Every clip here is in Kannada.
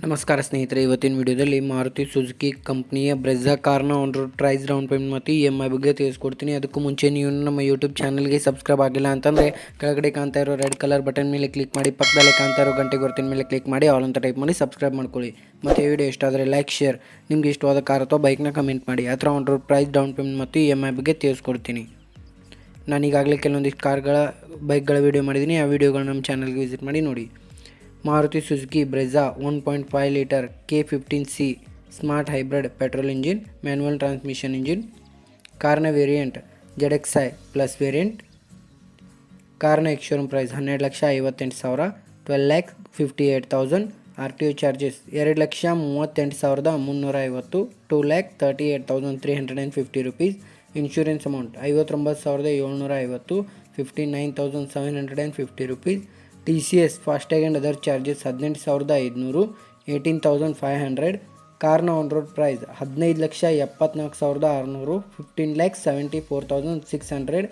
ನಮಸ್ಕಾರ ಸ್ನೇಹಿತರೆ, ಇವತ್ತಿನ ವಿಡಿಯೋದಲ್ಲಿ ಮಾರುತಿ ಸುಜುಕಿ ಕಂಪ್ನಿಯ ಬ್ರೆಝಾ ಕಾರ್ನ on road price, down payment ಮತ್ತು EMI ಬಗ್ಗೆ ತಿಳಿಸ್ಕೊಡ್ತೀನಿ. ಅದಕ್ಕೂ ಮುಂಚೆ ನೀವು ನಮ್ಮ ಯೂಟ್ಯೂಬ್ ಚಾನಲ್ಗೆ ಸಬ್ಸ್ಕ್ರೈಬ್ ಆಗಿಲ್ಲ ಅಂತಂದರೆ ಕೆಳಗಡೆ ಕಾಣ್ತಾ ಇರೋ ರೆಡ್ ಕಲರ್ ಬಟನ್ ಮೇಲೆ ಕ್ಲಿಕ್ ಮಾಡಿ, ಪಕ್ಕದಲ್ಲೇ ಕಾಣ್ತಾ ಇರೋ ಗಂಟೆ ಗುರುತಿನ ಮೇಲೆ ಕ್ಲಿಕ್ ಮಾಡಿ ಆಲ್ ಅಂತ ಟೈಪ್ ಮಾಡಿ ಸಬ್ಸ್ಕ್ರೈಬ್ ಮಾಡ್ಕೊಳ್ಳಿ. ಮತ್ತು ಈ ವಿಡಿಯೋ ಇಷ್ಟ ಆದರೆ ಲೈಕ್, ಶೇರ್, ನಿಮಗೆ ಇಷ್ಟವಾದ ಕಾರ್ ಅಥವಾ ಬೈಕ್ನ ಕಮೆಂಟ್ ಮಾಡಿ. ಆ ಥರ on road price, down payment ಮತ್ತು EMI ಬಗ್ಗೆ ತಿಳಿಸ್ಕೊಡ್ತೀನಿ. ನಾನು ಈಗಾಗಲೇ ಕೆಲವೊಂದಿಷ್ಟು ಕಾರ್ಗಳ ಬೈಕ್ಗಳ ವೀಡಿಯೋ ಮಾಡಿದ್ದೀನಿ. ಆ ವಿಡಿಯೋಗಳು ನಮ್ಮ ಚಾನಲ್ಗೆ ವಿಸಿಟ್ ಮಾಡಿ ನೋಡಿ. Maruti Suzuki Brezza 1.5 litre K15C smart hybrid petrol engine, manual transmission engine. ಕಾರ್ನ ವೇರಿಯಂಟ್ ZXi ಪ್ಲಸ್ ವೇರಿಯಂಟ್. ಕಾರ್ನ ex showroom price 12,58,000, 12,58,000. RTO charges 2,38,350, 2,38,350 rupees. Insurance amount 59,750, 59,750 rupees. TCS fastag and other charges 18,500, 18,500. ಕಾರ್ನ ಆನ್ ರೋಡ್ ಪ್ರೈಸ್ 15,74,600, 15,74,600.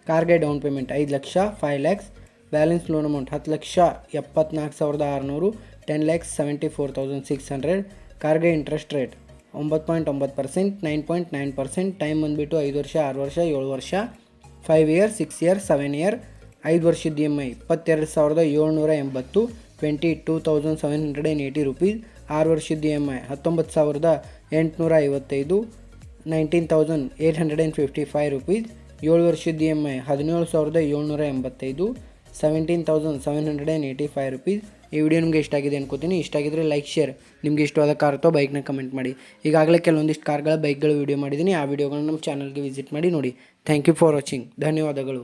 ಕಾರ್ಗೆ down payment 5 lakh, 5 lakhs. Balance loan amount 10,74,600, 10,74,600. ಕಾರ್ಗೆ ಇಂಟ್ರೆಸ್ಟ್ ರೇಟ್ 9.9%, 9.9%. ಟೈಮ್ ಬಂದುಬಿಟ್ಟು 5 ವರ್ಷ, 6 ವರ್ಷ, 7 ವರ್ಷ, 5 year, 6 year, 7 year. 5 ವರ್ಷದ EMI 22,780, 22,780 rupees. 6 ವರ್ಷದ EMI 19,855, 19,855 rupees. 7 ವರ್ಷದ EMI 17,785, 17,785 rupees. ಈ ವಿಡಿಯೋ ನಿಮಗೆ ಇಷ್ಟ ಆಗಿದೆ ಅನ್ಕೋತೀನಿ. ಇಷ್ಟ ಆಗಿದ್ರೆ ಲೈಕ್, ಶೇರ್, ನಿಮಗೆ ಇಷ್ಟವಾದ ಕಾರ್ ಅಥವಾ ಬೈಕ್ನ ಕಮೆಂಟ್ ಮಾಡಿ. ಈಗಾಗಲೇ ಕೆಲವೊಂದಿಷ್ಟು ಕಾರ್ಗಳ ಬೈಕ್ಗಳ ವೀಡಿಯೋ ಮಾಡಿದ್ದೀನಿ. ಆ ವಿಡಿಯೋಗಳನ್ನ ನಮ್ಮ ಚಾನಲ್ಗೆ ವಿಸಿಟ್ ಮಾಡಿ ನೋಡಿ. Thank you for watching. ಧನ್ಯವಾದಗಳು.